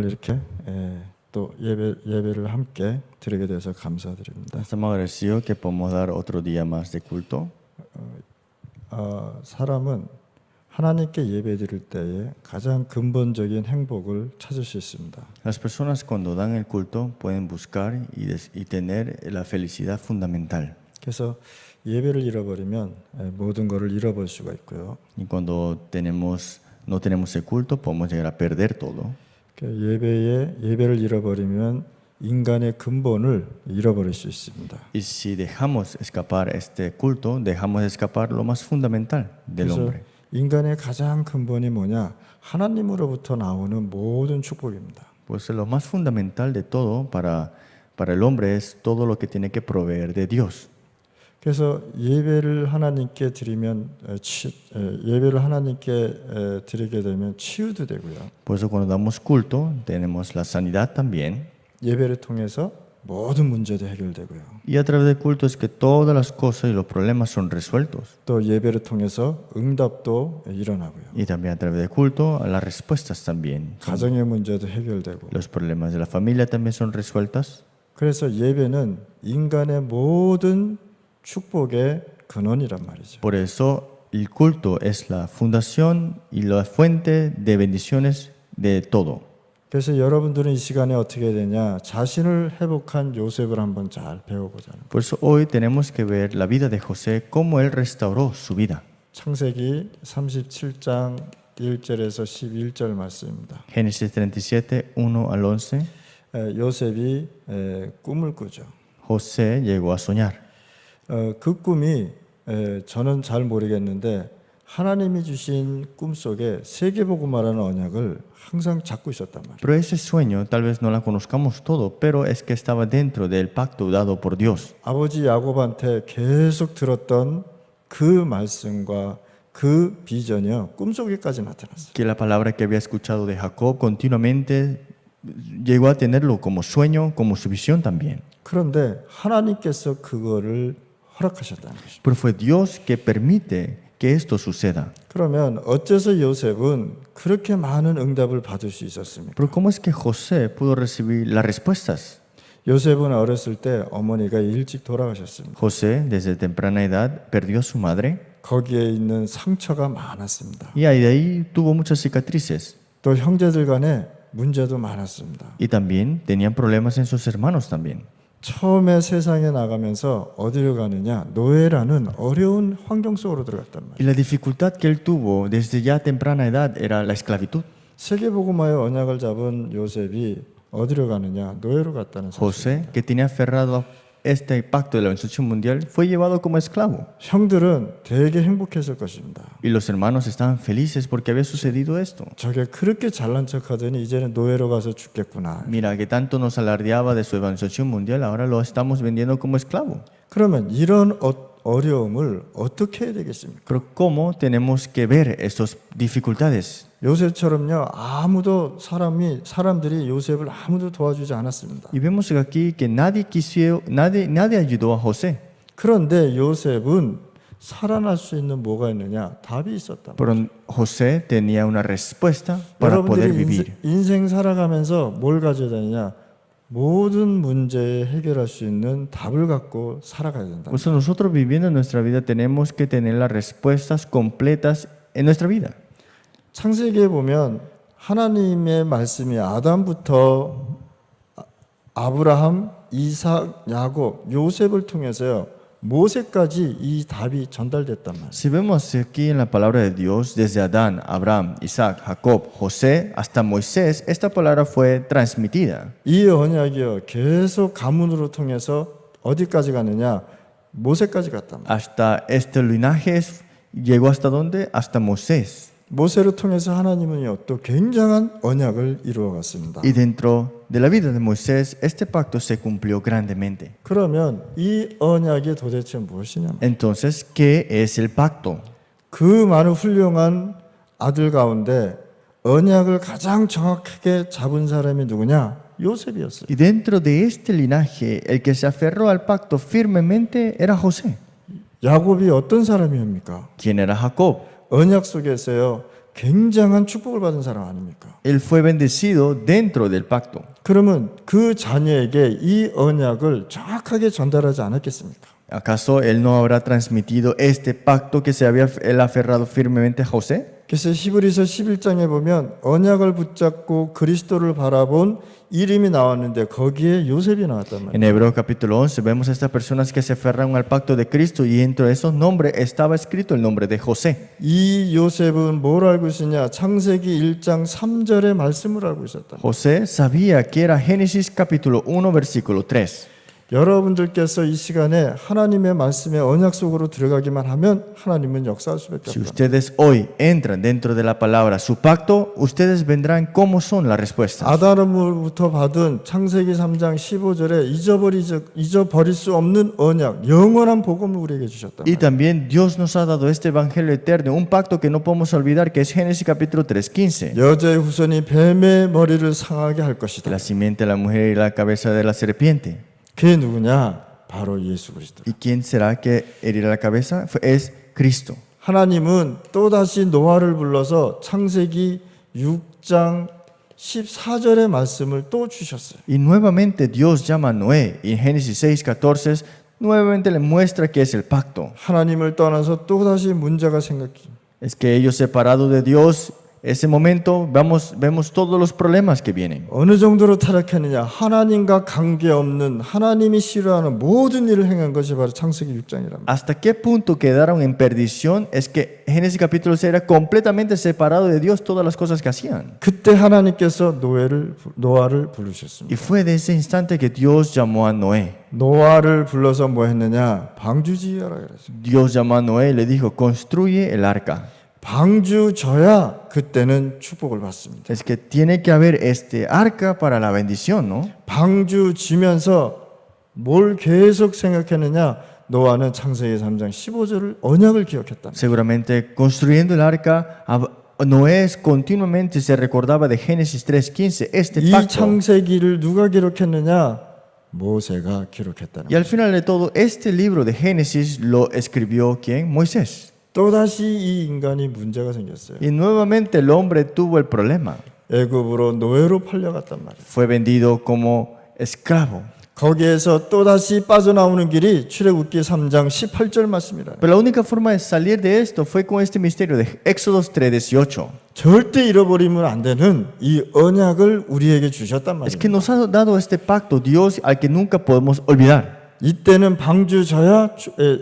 이렇게 또 예배를 함께 드리게 돼서 감사드립니다. Estamos agradecidos que podemos dar otro día más de culto. 사람은 하나님께 예배 드릴 때에 가장 근본적인 행복을 찾을 수 있습니다. Las personas cuando dan el culto pueden buscar y tener la felicidad fundamental. 그래서 예배를 잃어버리면 모든 것을 잃어버릴 수가 있고요. Y cuando no tenemos el culto podemos llegar a perder todo. 예배를 잃어버리면 인간의 근본을 잃어버릴 수 있습니다. Y si dejamos escapar este culto, dejamos escapar lo más fundamental del 그래서 hombre. 인간의 가장 근본이 뭐냐? 하나님으로부터 나오는 모든 축복입니다. Pues lo más fundamental de todo para el hombre es todo lo que tiene que proveer de Dios. 그래서 예배를 하나님께 드리면 예배를 하나님께 드리게 되면 치유도 되고요. Por eso cuando damos culto tenemos la sanidad también. 예배를 통해서 모든 문제도 해결되고요. Y a través del culto es que todas las cosas y los problemas son resueltos. 또 예배를 통해서 응답도 일어나고요. Y también a través del culto las respuestas también. 가정의 문제도 해결되고. Los problemas de la familia también son resueltas. 그래서 예배는 인간의 모든 축복의 근원이란 말이죠. Por eso el culto es la fundación y la fuente de bendiciones de todo. 그래서 여러분들은 이 시간에 어떻게 해야 되냐? 자신을 회복한 요셉을 한번 잘 배워보자는 거예요. Por eso hoy tenemos que ver la vida de José, cómo él restauró su vida. 창세기 37장 1절에서 11절 말씀입니다. Génesis 37, 1 al 11. 요셉이 꿈을 꾸죠. José llegó a soñar. 그 꿈이 저는 잘 모르겠는데 하나님이 주신 꿈 속에 세계복음화라는 언약을 항상 잡고 있었단 말이에요. Pero ese sueño tal vez no la conozcamos todo, pero es que estaba dentro del pacto dado por Dios. 아버지 야곱한테 계속 들었던 그 말씀과 그 비전이요 꿈속에까지 나타났어요. Que la palabra que había escuchado de Jacob continuamente llegó a tenerlo como sueño, como su visión también. 그런데 하나님께서 그거를 허락하셨다는 것입니다. Pero fue Dios que permite que esto suceda. 그러면 어째서 요셉은 그렇게 많은 응답을 받을 수 있었습니까? Pero ¿cómo es que José pudo recibir las respuestas? 요셉은 어렸을 때 어머니가 일찍 돌아가셨습니다. José, desde temprana edad, perdió a su madre 거기에 있는 상처가 많았습니다. y de ahí tuvo muchas cicatrices. 또 형제들 간에 문제도 많았습니다. Y también tenían problemas en sus hermanos también. 처음에 세상에 나가면서 어디로 가느냐? 노예라는 어려운 환경 속으로 들어갔단 말이에요. Y la dificultad que él tuvo desde ya temprana edad era la esclavitud. 세계복음화의 언약을 잡은 요셉이 어디로 가느냐? 노예로 갔다는 사실. José, que tenía aferrado a este pacto de la organización mundial, fue llevado como esclavo. 형들은 되게 행복했을 것입니다. Y los hermanos estaban felices porque había sucedido esto. 저게 그렇게 잘난 척하더니 이제는 노예로 가서 죽겠구나. Mira, que tanto nos alardeaba de su evangelización mundial, ahora lo estamos vendiendo como esclavo. 그러면 이런 어려움을 어떻게 해야 되겠습니까? Pero ¿cómo tenemos que ver estas dificultades? 요셉처럼요, 사람들이 요셉을 아무도 도와주지 않았습니다. Y vemos aquí que nadie ayudó a José. 그런데 요셉은 살아날 수 있는 뭐가 있느냐? 답이 있었다. Pero José tenía una respuesta para poder 여러분들이 vivir. 인생 살아가면서 뭘 가져야 되느냐? 모든 문제에 해결할 수 있는 답을 갖고 살아가야 된다. Por eso nosotros viviendo nuestra vida tenemos que tener las respuestas completas en nuestra vida. 창세기에 보면 하나님의 말씀이 아담부터 아브라함, 이삭, 야곱, 요셉을 통해서요. 모세까지 이 답이 전달됐단 말이에요. Si vemos aquí en la palabra de Dios, desde Adán, Abraham, Isaac, Jacob, José, hasta Moisés, esta palabra fue transmitida. 이 언약이요. 계속 가문으로 통해서 어디까지 가느냐? 모세까지 갔단 말이에요. Hasta este linaje llegó hasta dónde? Hasta Moisés. 모세를 통해서 하나님은요. 또 굉장한 언약을 이루어 갔습니다. Y dentro de la vida de Moisés, este pacto se cumplió grandemente. 그러면 이 언약이 도대체 무엇이냐? Entonces, ¿qué es el pacto? 그 많은 훌륭한 아들 가운데 언약을 가장 정확하게 잡은 사람이 누구냐? 요셉이었어요. Y dentro de este linaje, el que se aferró al pacto firmemente era José. 야곱이 어떤 사람이옵니까? ¿Quién era Jacob? 언약 속에서요. 굉장한 축복을 받은 사람 아닙니까? Él fue bendecido dentro del pacto. 그러면 그 자녀에게 이 언약을 정확하게 전달하지 않았겠습니까? ¿Acaso él no habrá transmitido este pacto que se había él aferrado firmemente a José? 그래서 히브리서 11장에 보면 언약을 붙잡고 그리스도를 바라본 이름이 나왔는데 거기에 요셉이 나왔단 말이에요. En Hebreos capítulo 11 vemos a estas personas que se aferran al pacto de Cristo y dentro de esos nombres estaba escrito el nombre de José. 이 요셉은 뭘 알고 있었냐? 창세기 1장 3절의 말씀을 알고 있었다. José sabía que era Génesis capítulo 1 versículo 3. 여러분들께서 이 시간에 하나님의 말씀의 언약 속으로 들어가기만 하면 하나님은 역사할 수밖에 Si 없다. ustedes hoy entran dentro de la palabra, su pacto, ustedes vendrán cómo son las respuestas. 아담으로부터 받은 창세기 3장 15절에 잊어버릴 수 없는 언약, 영원한 복음을 우리에게 주셨다. Y también Dios nos ha dado este evangelio eterno, un pacto que no podemos olvidar, que es Génesis capítulo 3:15. 여자의 후손이 뱀의 머리를 상하게 할 Que 것이다. la simiente de la mujer y la cabeza de la serpiente. 그게 누구냐? 바로 예수 그리스도. ¿Y quién será que herirá la cabeza? Es Cristo. 하나님은 또다시 노아를 불러서 창세기 6장 14절의 말씀을 또 주셨어요. Y nuevamente Dios llama a Noé y en Génesis 6:14 nuevamente le muestra que es el pacto. 하나님을 떠나서 또다시 문제가 생겼기. Es que ellos separados de Dios, ese momento vemos todos los problemas que vienen. 어느 정도로 타락했느냐? 하나님과 관계없는 하나님이 싫어하는 모든 일을 행한 것이 바로 창세기 6장이랍니다. Hasta qué punto quedaron en perdición es que Génesis capítulo 6 era completamente separado de Dios todas las cosas que hacían. 그때 하나님께서 노아를 부르셨습니다. Y fue de ese instante que Dios llamó a Noé. 노아를 불러서 뭐 했느냐? 방주지어라 그랬어요. Dios llamó a Noé y le dijo, construye el arca. 방주 져야 그때는 축복을 받습니다. Es que tiene que haber este arca para la bendición, ¿no? 방주 지면서 뭘 계속 생각했느냐? 노아는 창세기 3장 15절을 언약을 기억했다. Seguramente construyendo el arca, Noé continuamente se recordaba de Génesis 3:15, este 이 pacto. 창세기를 누가 기록했느냐? 모세가 기록했다는 Y al final de todo, este libro de Génesis lo escribió ¿quién? Moisés. 또다시 이 인간이 문제가 생겼어요. Y nuevamente el hombre tuvo el problema. 애굽으로 노예로 팔려갔단 말이에요. Fue vendido como esclavo. 거기에서 또다시 빠져나오는 길이 출애굽기 3장 18절 말씀이라. Pero la única forma de salir de esto fue con este misterio de Éxodo 3:18. 절대 잃어버리면 안 되는 이 언약을 우리에게 주셨단 Es que 말이에요. nos ha dado este pacto Dios al que nunca podemos olvidar. 이때는 방주 져야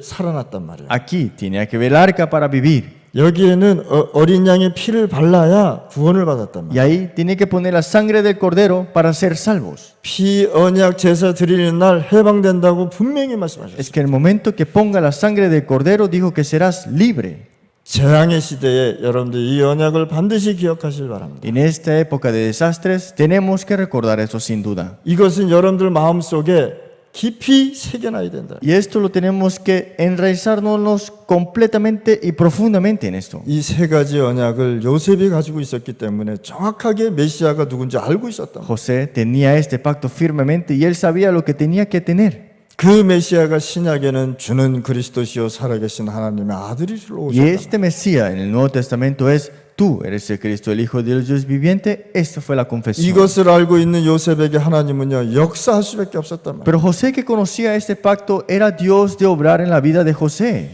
살아났단 말이에요. Aquí tenía que ver el arca para vivir. 여기에는 어린 양의 피를 발라야 구원을 받았단 Y 말이에요. ahí tiene que poner la sangre del cordero para ser salvos. 피 언약 제사 드리는 날 해방된다고 분명히 말씀하셨어요. Es que en el momento que ponga la sangre del cordero dijo que serás libre. 재앙의 시대에 여러분들 이 언약을 반드시 기억하시길 바랍니다. En esta época de desastres tenemos que recordar eso sin duda. 이것은 여러분들 마음속에 깊이 새겨놔야 된다. Y esto lo tenemos que enraizarnos completamente y profundamente en esto. 이 세 가지 언약을 요셉이 가지고 있었기 때문에 정확하게 메시아가 누군지 알고 있었다. José tenía este pacto firmemente y él sabía lo que tenía que tener. 그 메시아가 신약에는 주는 그리스도시요 살아계신 하나님의 아들이로 Y 오셨다. este Mesías en el Nuevo Testamento es tú eres el Cristo, el Hijo de Dios viviente. Esta fue la confesión. 이것을 알고 있는 요셉에게 하나님은요 역사할 수밖에 없었단 말이에요. Pero José que conocía este pacto era Dios de obrar en la vida de José.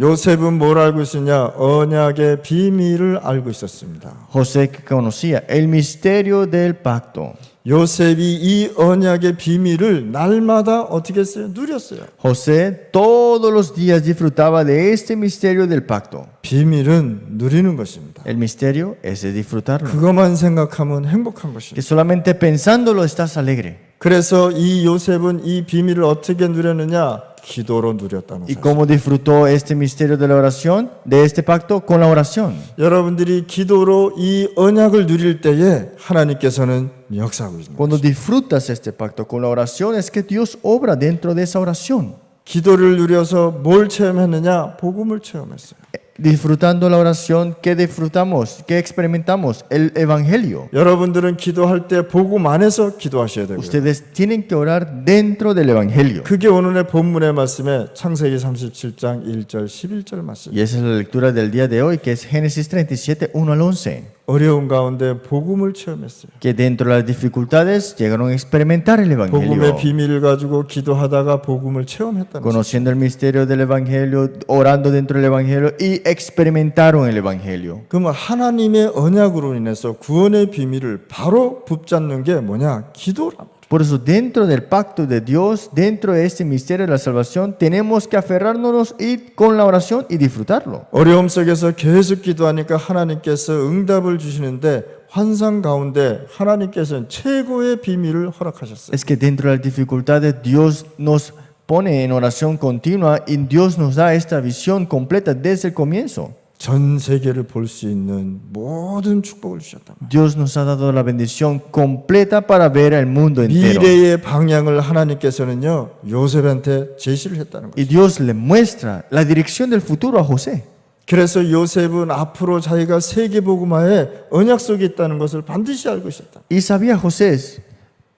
요셉은 뭘 알고 있었냐? 언약의 비밀을 알고 있었습니다. José que conocía el misterio del pacto. 요셉이 이 언약의 비밀을 날마다 어떻게 했어요? 누렸어요. José todos los días disfrutaba de este misterio del pacto. 비밀은 누리는 것입니다. El misterio es de disfrutarlo. 그것만 생각하면 행복한 것입니다. Que solamente pensándolo estás alegre. 그래서 이 요셉은 이 비밀을 어떻게 누렸느냐? 기도로 누렸다는 ¿Y 사실. cómo disfrutó este misterio de la oración, de este pacto? Con la oración. 여러분들이 기도로 이 언약을 누릴 때에 하나님께서는 역사하고 있습니다. Cuando disfrutas este pacto con la oración es que Dios obra dentro de esa oración. 기도를 누려서 뭘 체험했느냐? 복음을 체험했어요. disfrutando la oración, ¿qué disfrutamos? ¿Qué experimentamos? El Evangelio. 여러분들은 기도할 때 복음 안에서 기도하셔야 되고요. Ustedes tienen que orar dentro del Evangelio. 그게 오늘의 본문의 말씀에 창세기 37장 1절 11절 말씀. Y esa es la lectura del día de hoy, que es Génesis 37, 1 al 11. 어려운 가운데 복음을 체험했어요. Que dentro de las dificultades llegaron a experimentar el 복음의 Evangelio. 비밀을 가지고 기도하다가 복음을 체험했다는 거죠. Conociendo el misterio del Evangelio, orando dentro del Evangelio y experimentaron el Evangelio. 그러면 하나님의 언약으로 인해서 구원의 비밀을 바로 붙잡는 게 뭐냐? 기도랍니다. Por eso, dentro del pacto de Dios, dentro de este misterio de la salvación, tenemos que aferrarnos y con la oración y disfrutarlo. 어려움 속에서 계속 기도하니까 하나님께서 응답을 주시는데 환상 가운데 하나님께서는 최고의 비밀을 허락하셨어요. Es que dentro de las dificultades Dios nos pone en oración continua y Dios nos da esta visión completa desde el comienzo. 전 세계를 볼 수 있는 모든 축복을 주셨단 말이에요. Dios nos ha dado la bendición completa para ver el mundo entero. 미래의 방향을 하나님께서는요 요셉한테 제시를 했다는 거예요. Y Dios le muestra la dirección del futuro a José. 그래서 요셉은 앞으로 자기가 세계복음화에 언약 속에 있다는 것을 반드시 알고 있었다. Y sabía José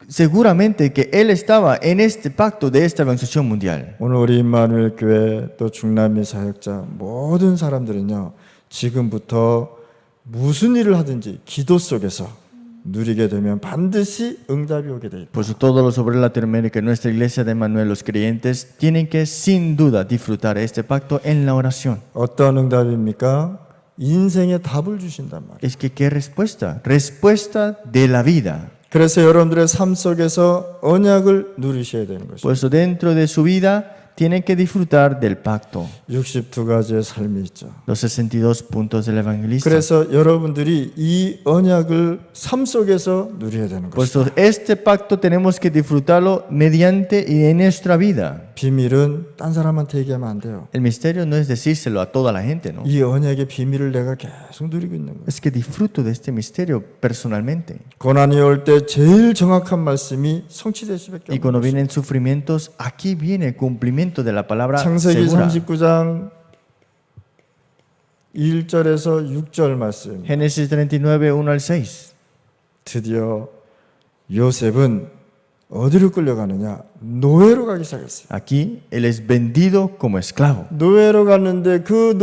seguramente que él estaba en este pacto de esta evangelización mundial. 오늘 우리 임마누엘 교회 또 중남미 사역자 모든 사람들은요 지금부터 무슨 일을 하든지 기도 속에서 누리게 되면 반드시 응답이 오게 돼 있다. Por eso todos los obreros de Latinoamérica, nuestra iglesia de Manuel, los creyentes, tienen que sin duda disfrutar este pacto en la oración. 어떤 응답입니까? 인생의 답을 주신단 말이에요. Es que ¿qué respuesta? Respuesta de la vida. 그래서 여러분들의 삶 속에서 언약을 누리셔야 되는 것이죠. Por eso dentro de su vida tienen que disfrutar del pacto. 62가지의 삶이 있죠. Los 62 puntos del evangelista. 그래서 여러분들이 이 언약을 삶 속에서 누려야 되는 Por 것이죠. eso este pacto tenemos que disfrutarlo mediante y en nuestra vida. 비밀은 딴 사람한테 얘기하면 안 돼요. El misterio no es decírselo a toda la gente, ¿no? 이 언약의 비밀을 내가 계속 누리고 있는 거예요. Es que disfruto de este misterio personalmente. 고난이 올 때 제일 정확한 말씀이 성취될 수밖에 Y 없는 cuando 거예요. vienen sufrimientos, aquí viene el cumplimiento de la palabra 창세기 segura. 39장 1절에서 6절 말씀. Génesis 39, 1 al 6. 드디어 요셉은 어디로 끌려가느냐? 노예로 가기 시작했어요. Aquí él es vendido como esclavo. 노예로 갔는데 그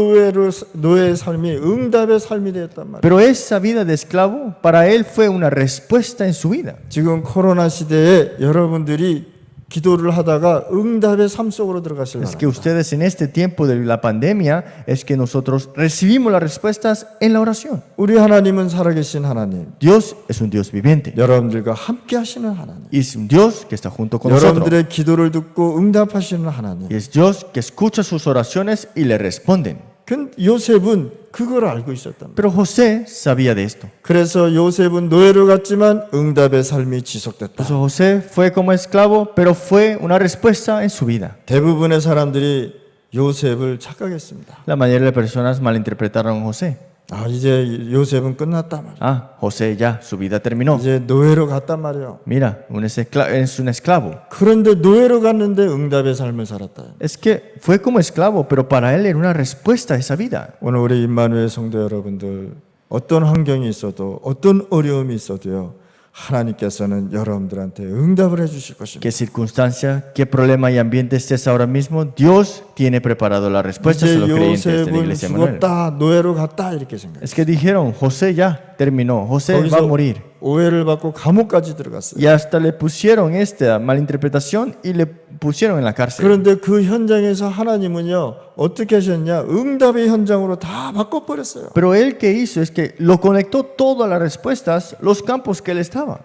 노예의 삶이 응답의 삶이 되었단 말이에요. Pero esa vida de esclavo para él fue una respuesta en su vida. 지금 코로나 시대에 여러분들이 기도를 하다가 응답의 삶 속으로 들어가실 Es que 바랍니다. ustedes en este tiempo de la pandemia es que nosotros recibimos las respuestas en la oración. 우리 하나님은 살아계신 하나님, Dios es un Dios viviente. 여러분들과 함께 하시는 하나님, Y es un Dios que está junto con nosotros. 여러분들의 기도를 듣고 응답하시는 하나님. Y es Dios que escucha sus oraciones y le responden. 그 요셉은 그걸 알고 있었단 말이에요. Pero José sabía de esto. 그래서 요셉은 노예로 갔지만 응답의 삶이 지속됐다. Por eso José fue como esclavo, pero fue una respuesta en su vida. 대부분의 사람들이 요셉을 착각했습니다. La mayoría de las personas malinterpretaron a José. 아, 이제 요셉은 끝났단 말이에요. Ah, José ya, su vida terminó. 이제 노예로 갔단 말이에요. Mira, es un esclavo. 그런데 노예로 갔는데 응답의 삶을 살았다. Es que fue como esclavo, pero para él era una respuesta a esa vida. 오늘 우리 임마누엘 성도 여러분들 어떤 환경이 있어도 어떤 어려움이 있어도요. 하나님께서는 여러분들한테 응답을 해 주실 것입니다. Qué circunstancia, qué problema y ambiente estés ahora mismo, Dios tiene preparado las respuestas a 이제 los creyentes de la 요셉은 iglesia de Manuel. 죽었다, 노예로 갔다 이렇게 생각해요. Es que dijeron, José ya terminó, José va a morir. 오해를 받고 감옥까지 들어갔어요. Y hasta le pusieron esta malinterpretación y le pusieron en la cárcel. 그런데 그 현장에서 하나님은요 어떻게 하셨냐? 응답의 현장으로 다 바꿔버렸어요. Pero él que hizo es que lo conectó todas las respuestas, los campos que él estaba.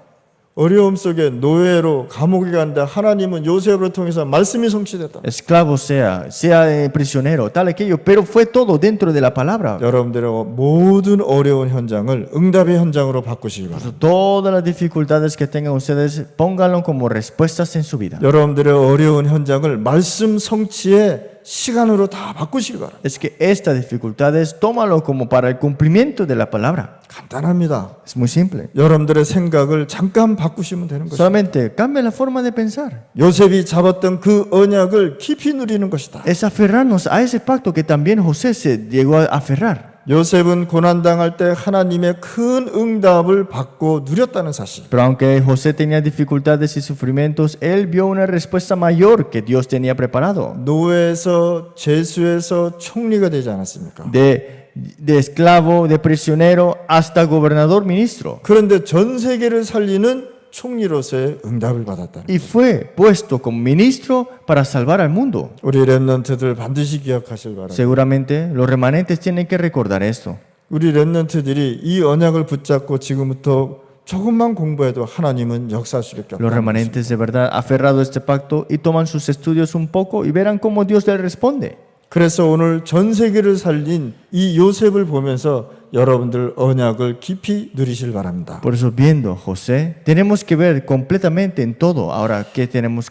어려움 속에 노예로 감옥에 간다. 하나님은 요셉으로 통해서 말씀이 성취됐다. Esclavo sea prisionero, tal aquello, pero fue todo dentro de la palabra. 여러분들의 모든 어려운 현장을 응답의 현장으로 바꾸시기 바랍니다. Todas las dificultades que tengan ustedes, pónganlo como respuestas en su vida. 여러분들의 어려운 현장을 말씀 성취의 시간으로 다 바꾸시기 바랍니다. Es que estas dificultades, tómalo como para el cumplimiento de la palabra. 간단합니다. Es muy simple. 여러분들의 생각을 잠깐 바꾸시면 되는 것입니다. Solamente cambia la forma de pensar. 요셉이 잡았던 그 언약을 깊이 누리는 것이다. Es aferrarnos a ese pacto que también José se llegó a aferrar. 요셉은 고난당할 때 하나님의 큰 응답을 받고 누렸다는 사실. Pero aunque José tenía dificultades y sufrimientos, él vio una respuesta mayor que Dios tenía preparado. 노예에서 제수에서 총리가 되지 않았습니까? De esclavo, de prisionero, hasta gobernador ministro. 그런데 전 세계를 살리는 총리로서의 응답을 받았다는. Y fue puesto como ministro para salvar al mundo. 우리 렘넌트들 반드시 기억하실 바랍니다. Seguramente los remanentes tienen que recordar esto. 우리 렘넌트들이 이 언약을 붙잡고 지금부터 조금만 공부해도 하나님은 역사할 수밖에 Los 없다. remanentes de verdad aferrados a este pacto y toman sus estudios un poco y verán cómo Dios les responde. 그래서 오늘 전 세계를 살린 이 요셉을 보면서 여러분들 언약을 깊이 누리실 바랍니다. Por eso, viendo José, tenemos que ver completamente en todo. Ahora,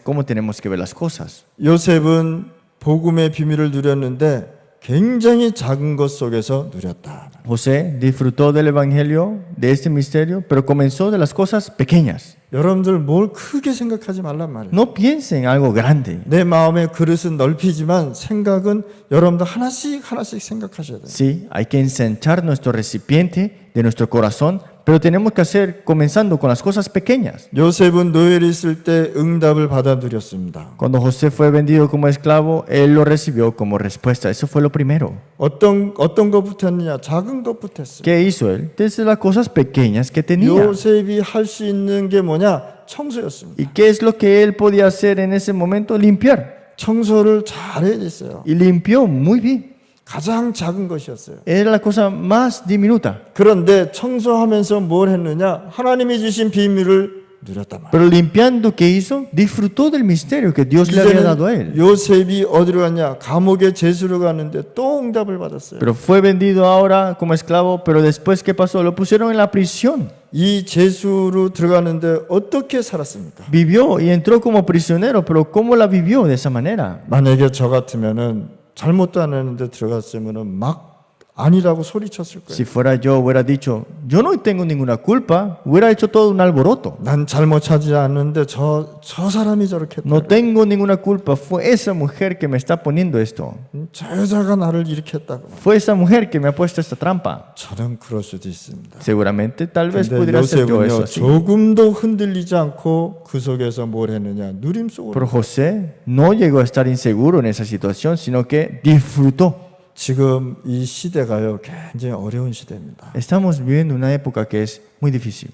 ¿cómo tenemos que ver las cosas? 요셉은 복음의 비밀을 누렸는데 굉장히 작은 것 속에서 누렸다. José disfrutó del evangelio, de este misterio, pero comenzó de las cosas pequeñas. 여러분들 뭘 크게 생각하지 말란 말이에요. No piensen en algo grande. 내 마음의 그릇은 넓히지만 생각은 여러분들 하나씩 생각하셔야 돼요. Sí, hay que ensanchar nuestro recipiente de nuestro corazón, pero tenemos que hacer comenzando con las cosas pequeñas. 요셉은 노예를 있을 때 응답을 받아 누렸습니다. Cuando José fue vendido como esclavo, él lo recibió como respuesta. Eso fue lo primero. 어떤 것부터 했느냐? 작은 것부터 했어요. ¿Qué hizo él? Desde las cosas pequeñas que tenía. 요셉이 할 수 있는 게 뭐냐? 청소였습니다. ¿Y qué es lo que él podía hacer en ese momento? Limpiar. 청소를 잘해야 됐어요. Y limpió muy bien. 가장 작은 것이었어요. Era la cosa más diminuta. 그런데 청소하면서 뭘 했느냐? 하나님이 주신 비밀을 누렸단 말이에요. Pero limpiando, ¿qué hizo? Disfrutó del misterio que Dios le había dado a él. 이제는 요셉이 어디로 갔냐? 감옥에 제수로 갔는데 또 응답을 받았어요. Pero fue vendido ahora como esclavo, pero después, ¿qué pasó? Lo pusieron en la prisión. 이 제수로 들어가는데 어떻게 살았습니까? Vivió y entró como prisionero, pero ¿cómo la vivió de esa manera? 만약에 저 같으면은 잘못도 안 했는데 들어갔으면은 막 아니라고 소리쳤을 거예요. Si fuera yo, hubiera dicho, yo no tengo ninguna culpa, hubiera hecho todo un alboroto. 난 잘못하지 않는데 저 사람이 저렇게 했다. No tengo ninguna culpa, fue esa mujer que me está poniendo esto. 저 여자가 나를 이렇게 했다고. Fue esa mujer que me ha puesto esta trampa. 저는 그럴 수도 있습니다. Seguramente, tal vez 근데 pudiera ser yo eso 요셉은요 así. 조금도 흔들리지 않고 그 속에서 뭘 했느냐 누림 속으로. Pero José no llegó a estar inseguro en esa situación, sino que disfrutó. 지금 이 시대가요 굉장히 어려운 시대입니다. Estamos viviendo una época que es muy difícil.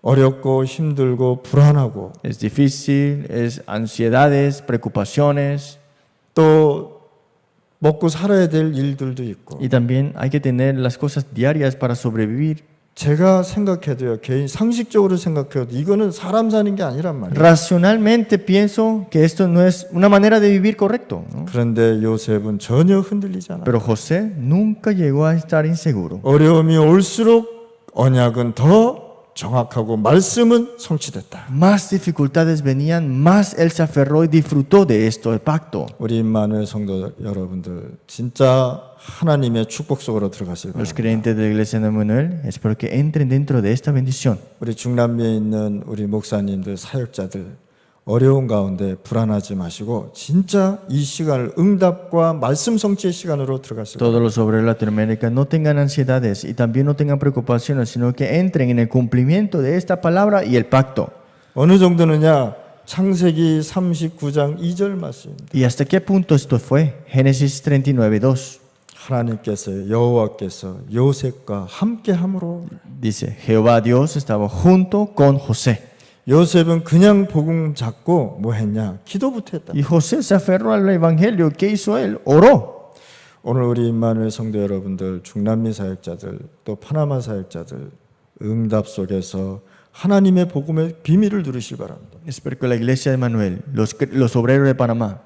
어렵고 힘들고 불안하고 Es difícil, es ansiedades, preocupaciones, 또 먹고 살아야 될 일들도 있고. y también hay que tener las cosas diarias para sobrevivir. 제가 생각해도요 개인 상식적으로 생각해도 이거는 사람 사는 게 아니란 말이에요. Racionalmente pienso que esto no es una manera de vivir correcto, ¿no? 그런데 요셉은 전혀 흔들리지 않아요. Pero José nunca llegó a estar inseguro. 어려움이 올수록 언약은 더 정확하고 말씀은 성취됐다. Más dificultades venían, más él se aferró y disfrutó de esto, el pacto. 우리 임마누엘 성도 여러분들 진짜 하나님의 축복 속으로 들어가실 Los 바랍니다. creyentes de la iglesia de Manuel, espero que entren dentro de esta bendición. 우리 중남미에 있는 우리 목사님들, 사역자들 어려운 가운데 불안하지 마시고 진짜 이 시간을 응답과 말씀 성취의 시간으로 들어가실 Todos 바랍니다. los obreros de Latinoamérica no tengan ansiedades y también no tengan preocupaciones, sino que entren en el cumplimiento de esta palabra y el pacto. 어느 정도느냐? 창세기 39장 2절 말씀입니다. ¿Y hasta qué punto esto fue? Génesis 39:2. 하나님께서 여호와께서 요셉과 함께함으로 Dice, Jehová Dios estaba junto con José. 요셉은 그냥 복음 잡고 뭐 했냐? 기도부터 했다. Y José se aferró al evangelio. ¿Qué hizo él? Oró. 오늘 우리 임마누엘 성도 여러분들, 중남미 사역자들, 또 파나마 사역자들 응답 속에서 하나님의 복음의 비밀을 누리실 바랍니다. Espero que la iglesia de Manuel, los obreros de Panamá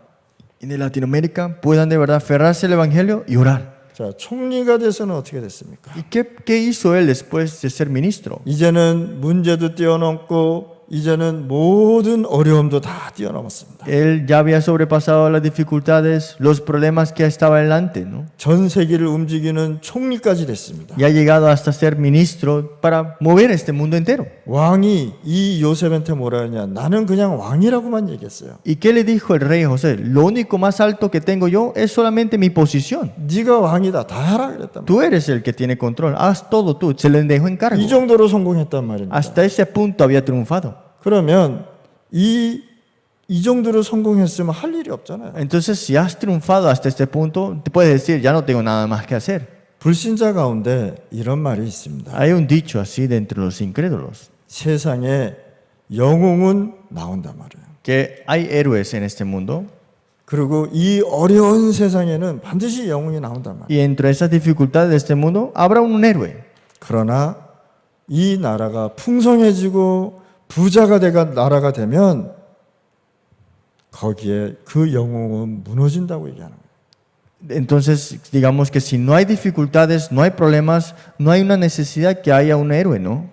y de Latinoamérica puedan de verdad aferrarse al evangelio y orar. 자, 총리가 돼서는 어떻게 됐습니까? ¿Y qué hizo él después de ser ministro? 이제는 문제도 뛰어넘고 이제는 모든 어려움도 다 뛰어넘었습니다. Él ya había sobrepasado las dificultades, los problemas que estaba delante, ¿no? 전 세계를 움직이는 총리까지 됐습니다. Y ha llegado hasta ser ministro para mover este mundo entero. 왕이 이 요셉한테 뭐라 하냐? 나는 그냥 왕이라고만 얘기했어요. ¿Y qué le dijo el rey José? Lo único más alto que tengo yo es solamente mi posición. 네가 왕이다. 다 하라 그랬단 말이에요. Tú eres el que tiene control, haz todo tú, se le dejó encargo. 이 정도로 성공했단 말입니다. Hasta ese punto había triunfado. 그러면 이 정도로 성공했으면 할 일이 없잖아요. Entonces, si has triunfado hasta este punto, te puedes decir, ya no tengo nada más que hacer. 불신자 가운데 이런 말이 있습니다. Hay un dicho así de entre los incrédulos, 세상에 영웅은 나온단 말이에요. que hay héroes en este mundo 그리고 이 어려운 세상에는 반드시 영웅이 나온단 말이에요. y entre esas dificultades de este mundo habrá un héroe. 그러나 이 나라가 풍성해지고 부자가 나라가 되면 거기에 그 영웅은 무너진다고 얘기하는 거예요. Entonces, digamos que si no hay dificultades, no hay problemas, no hay una necesidad que haya un héroe, ¿no?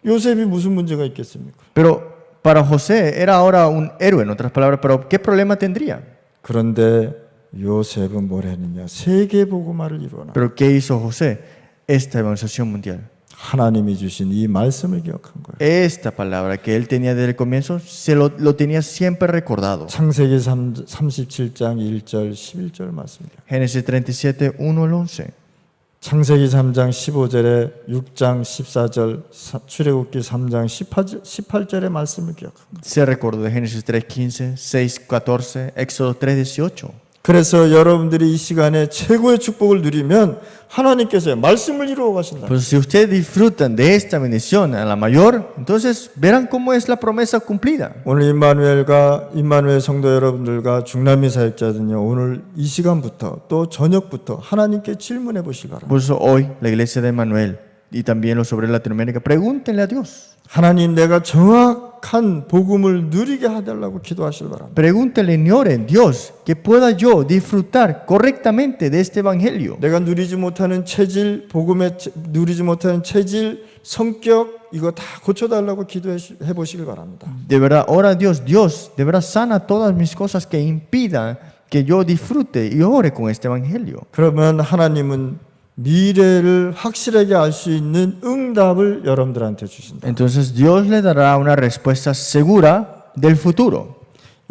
요셉이 무슨 문제가 있겠습니까? Pero para José era ahora un héroe, en otras palabras, pero ¿qué problema tendría? 그런데 요셉은 뭘 했느냐? 세계 복음화를 이루어나. Pero ¿qué hizo José? Esta evangelización mundial. 하나님이 주신 이 말씀을 기억한 거예요. Esta palabra que él tenía desde el comienzo, lo tenía siempre recordado. 창세기 37장 1절 11절 말씀입니다. Génesis 37, 1 al 11. 창세기 3장 15절에 6장 14절 출애굽기 3장 18절의 말씀을 기억합니다. Se recordó de Génesis 3, 15, 6, 14, Éxodo 3, 18. 그래서 여러분들이 이 시간에 최고의 축복을 누리면 하나님께서 말씀을 이루어 가신다. Pues si ustedes disfrutan de esta bendición a la mayor, entonces verán cómo es la promesa cumplida. 오늘 임마누엘 성도 여러분들과 중남미 사역자들은요, 오늘 이 시간부터 또 저녁부터 하나님께 질문해 보시기 바랍니다. Por eso hoy la iglesia de Manuel y también los obreros de Latinoamérica, pregúntenle a Dios. 하나님, 내가 정확한 복음을 누리게 해달라고 기도하시기 바랍니다. Pregúntenle y oren, Dios, que pueda yo disfrutar correctamente de este evangelio. 내가 누리지 못하는 체질, 누리지 못하는 체질, 성격 이거 다 고쳐달라고 기도해 보시길 바랍니다. De verdad, ora a Dios, Dios, de verdad sana todas mis cosas que impidan que yo disfrute y ore con este evangelio. 그러면 하나님은 미래를 확실하게 알 수 있는 응답을 여러분들한테 주신다. Entonces Dios le dará una respuesta segura del futuro.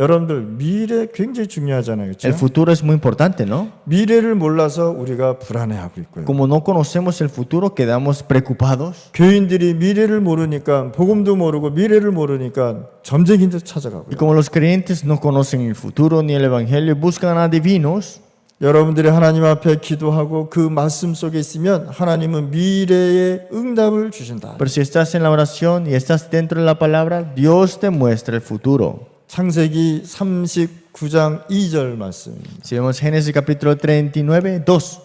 여러분들 미래 굉장히 중요하잖아요. El 그렇죠? futuro es muy importante, ¿no? 미래를 몰라서 우리가 불안해하고 있고요. Como no conocemos el futuro, quedamos preocupados. 교인들이 미래를 모르니까 복음도 모르고 미래를 모르니까 점쟁인 듯 Y 찾아가고요. como los creyentes no conocen el futuro ni el evangelio, buscan a divinos. 여러분들이 하나님 앞에 기도하고 그 말씀 속에 있으면 하나님은 미래의 응답을 주신다. Pero si estás en la oración y estás dentro de la palabra, Dios te muestra el futuro. 창세기 39장 2절 말씀입니다. Si vemos Génesis capítulo 39, 2.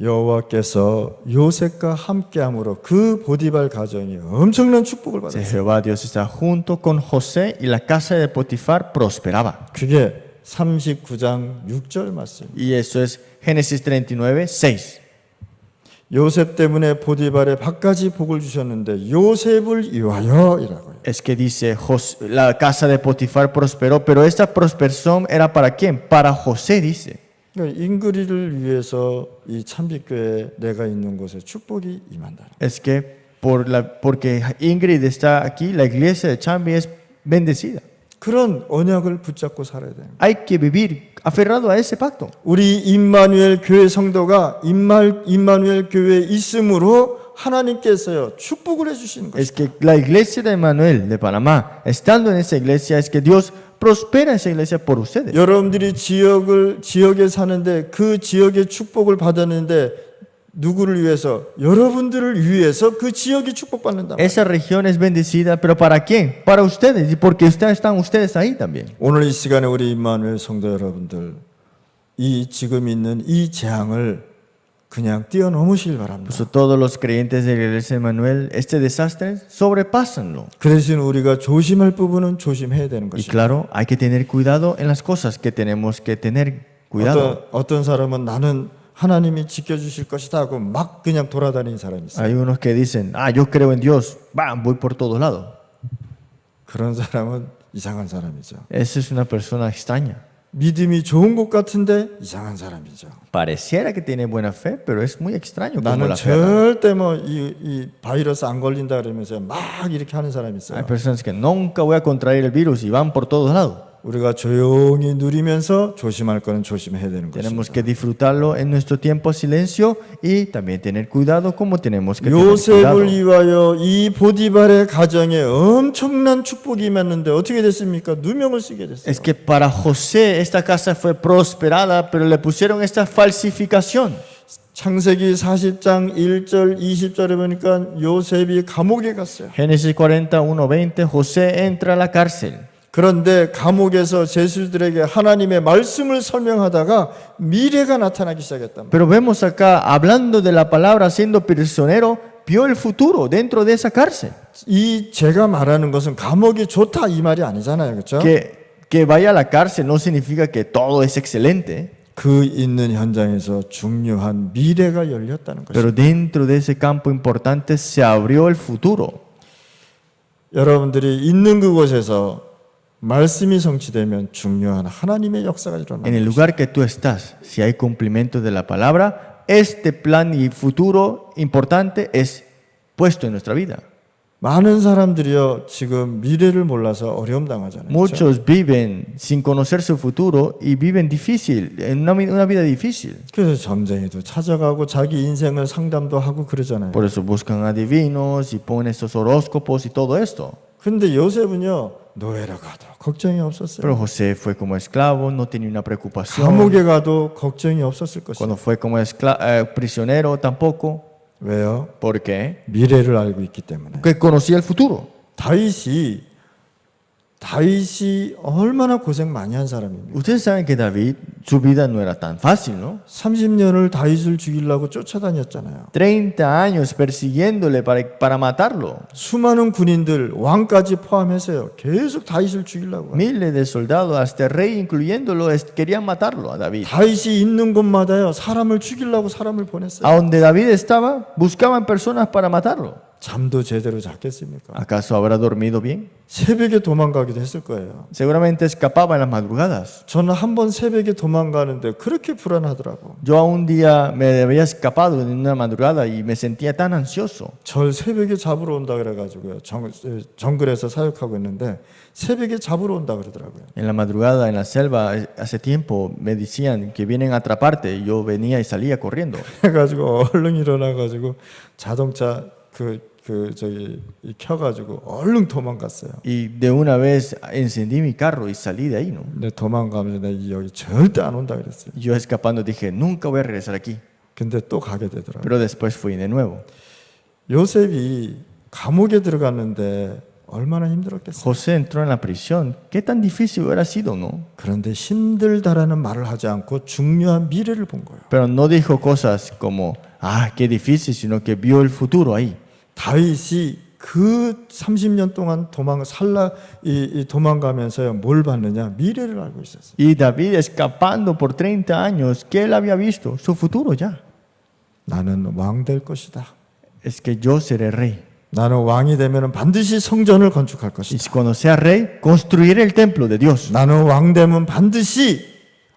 여호와께서 요셉과 함께함으로 그 보디발 가정이 엄청난 축복을 받았어요. Jehová Dios está junto con José y la casa de Potifar prosperaba. 그게 39장 6절 말씀. Y eso es Génesis 39, 6. 요셉 때문에 보디발에 밖까지 복을 주셨는데 요셉을 위하여 이라고요. Es que dice, la casa de Potifar prosperó, pero esta prosperación era para quién? Para José, dice. 그러니까 인그리를 위해서 이 참빛교회 내가 있는 곳에 축복이 임한다. Es que porque Ingrid está aquí, la iglesia de Chambi es bendecida. 그런 언약을 붙잡고 살아야 돼요. Hay que vivir aferrado a ese pacto. 우리 임마누엘 교회 성도가 임마누엘 교회에 있음으로 하나님께서요 축복을 해주시는 거예요. Es que la iglesia de Manuel de Panamá, estando en esa iglesia, es que Dios prospera esa iglesia por ustedes. 여러분들이 지역에 사는데 그 지역의 축복을 받았는데 누구를 위해서? 여러분들을 위해서 그 지역이 축복받는다. Esa región es bendecida, pero ¿para quién? Para ustedes, y porque están ustedes ahí también. 오늘 이 시간에 우리 임마누엘 성도 여러분들 이 지금 있는 이 재앙을 그냥 뛰어넘으시길 바랍니다. Por eso todos los creyentes de la iglesia de Manuel, este desastre, sobrepásanlo. 그 대신 우리가 조심할 부분은 조심해야 되는 Y 것입니다. claro, hay que tener cuidado en las cosas que tenemos que tener cuidado. 어떤 사람은 나는 하나님이 지켜주실 것이다 하고 막 그냥 돌아다니는 사람이 있어요. Hay unos que dicen, yo creo en Dios, voy por todos lados. 그런 사람은 이상한 사람이죠. Esa es una persona extraña. 믿음이 좋은 것 같은데 이상한 사람이죠. Pareciera que tiene buena fe, pero es muy extraño como 나는 la fe. anda. 절대 뭐 이 바이러스 안 걸린다 그러면서 막 이렇게 하는 사람이 있어요. Hay personas que nunca voy a contraer el virus y van por todos lados. 우리가 조용히 누리면서 조심할 거는 조심해야 되는 Tenemos 것입니다. que disfrutarlo en nuestro tiempo de silencio y también tener cuidado como tenemos que tener cuidado. 요셉을 위하여 이 보디발의 가정에 엄청난 축복이 임했는데 어떻게 됐습니까? 누명을 쓰게 됐어요. Es que para José esta casa fue prosperada, pero le pusieron esta falsificación. 창세기 40장 1절 20절에 보니까 요셉이 감옥에 갔어요. Génesis 41:20, José entra a la cárcel. 그런데 감옥에서 제수들에게 하나님의 말씀을 설명하다가 미래가 나타나기 시작했단 말이에요. Pero vemos acá, hablando de la palabra, siendo prisionero, vio el futuro dentro de esa cárcel. 이 제가 말하는 것은 감옥이 좋다 이 말이 아니잖아요. 그렇죠? Que vaya a la cárcel no significa que todo es excelente, 그 있는 현장에서 중요한 미래가 열렸다는 것입니다. pero dentro de ese campo importante se abrió el futuro. 여러분들이 있는 그곳에서 말씀이 성취되면 중요한 하나님의 역사가 En 일어납니다. el lugar que tú estás, si hay cumplimiento de la palabra, este plan y futuro importante es puesto en nuestra vida. 많은 사람들이요 지금 미래를 몰라서 어려움 당하잖아요. 그렇죠? Muchos viven sin conocer su futuro y viven difícil, en una vida difícil. 그래서 점쟁이도 찾아가고 자기 인생을 상담도 하고 그러잖아요. Por eso buscan adivinos y ponen esos horóscopos y todo esto. 근데 요셉은요 노예로 가도 걱정이 없었어요. Pero José fue como esclavo, no tenía una preocupación. 감옥에 가도 걱정이 없었을 것이에요. Cuando fue como prisionero tampoco. 왜요? ¿Por qué? 미래를 알고 있기 때문에. Porque conocía el futuro. 다윗이 얼마나 고생 많이 한 사람입니까? Ustedes saben que David, su vida no era tan fácil, ¿no? 30년을 다윗을 죽이려고 쫓아다녔잖아요. 30 años persiguiéndole para matarlo. 수많은 군인들, 왕까지 포함해서요. 계속 다윗을 죽이려고. Miles de soldados, hasta el rey incluyéndolo, querían matarlo a David. 다윗이 있는 곳마다요. 사람을 죽이려고 사람을 보냈어요. A donde David estaba, buscaban personas para matarlo. 잠도 제대로 잤겠습니까? ¿Acaso habrá dormido bien? 새벽에 도망가기도 했을 거예요. Seguramente escapaba en las madrugadas. 저는 한 번 새벽에 도망가는데 그렇게 불안하더라고. Yo un día me había escapado en una madrugada y me sentía tan ansioso. 절 새벽에 잡으러 온다 그래가지고요. 정글에서 사역하고 있는데 새벽에 잡으러 온다 그러더라고요. En la madrugada, en la selva, hace tiempo me decían que vienen a atraparte y yo venía y salía corriendo. 그래가지고 얼른 일어나가지고 자동차 켜가지고 얼른 도망갔어요. Y de una vez encendí mi carro y salí de ahí, ¿no? 근데 도망가면서 내가 여기 절대 안 온다 그랬어요. Yo escapando dije, nunca voy a regresar aquí. 근데 또 가게 되더라고요. Pero después fui de nuevo. 요셉이 감옥에 들어갔는데 얼마나 힘들었겠어요. José entró en la prisión. ¿Qué tan difícil hubiera sido, no? 그런데 힘들다라는 말을 하지 않고 중요한 미래를 본 거예요. Pero no dijo cosas como, qué difícil, sino que vio el futuro ahí. 다윗이 그 30년 동안 도망가면서요 뭘 봤느냐 미래를 알고 있었어요. Y David escapando por 30 años, ¿qué él había visto? Su futuro ya. 나는 왕 될 것이다. Es que yo seré rey. 나는 왕이 되면 반드시 성전을 건축할 Y 것이다. cuando sea rey, construiré el templo de Dios. 나는 왕 되면 반드시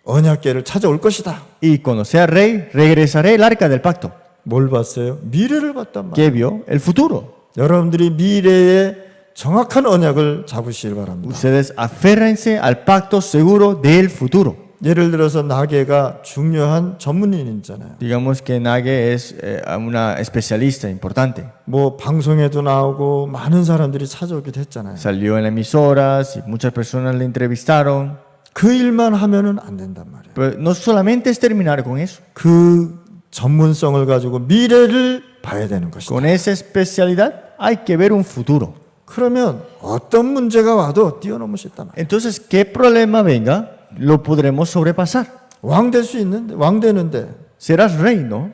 언약궤를 찾아올 것이다. Y cuando sea rey, regresaré el arca del pacto. 뭘 봤어요? 미래를 봤단 말이에요. ¿Qué vio? El futuro. 여러분들이 미래의 정확한 언약을 잡으시길 바랍니다. Ustedes aférrense al pacto seguro del futuro. 예를 들어서 나게가 중요한 전문인이잖아요. Digamos que Nage es una especialista importante. 뭐 방송에도 나오고 많은 사람들이 찾아오기도 했잖아요. Salió en las emisoras y muchas personas le entrevistaron. 그 일만 하면은 안 된단 말이에요. Pero no solamente es terminar con eso. 그 전문성을 가지고 미래를 봐야 되는 것이다. Con esa especialidad hay que ver un futuro. 그러면 어떤 문제가 와도 뛰어넘을 수 있단 말이에요. Entonces, ¿qué problema venga? Lo podremos sobrepasar. 왕 될 수 있는데 왕 되는데 Serás rey, ¿no?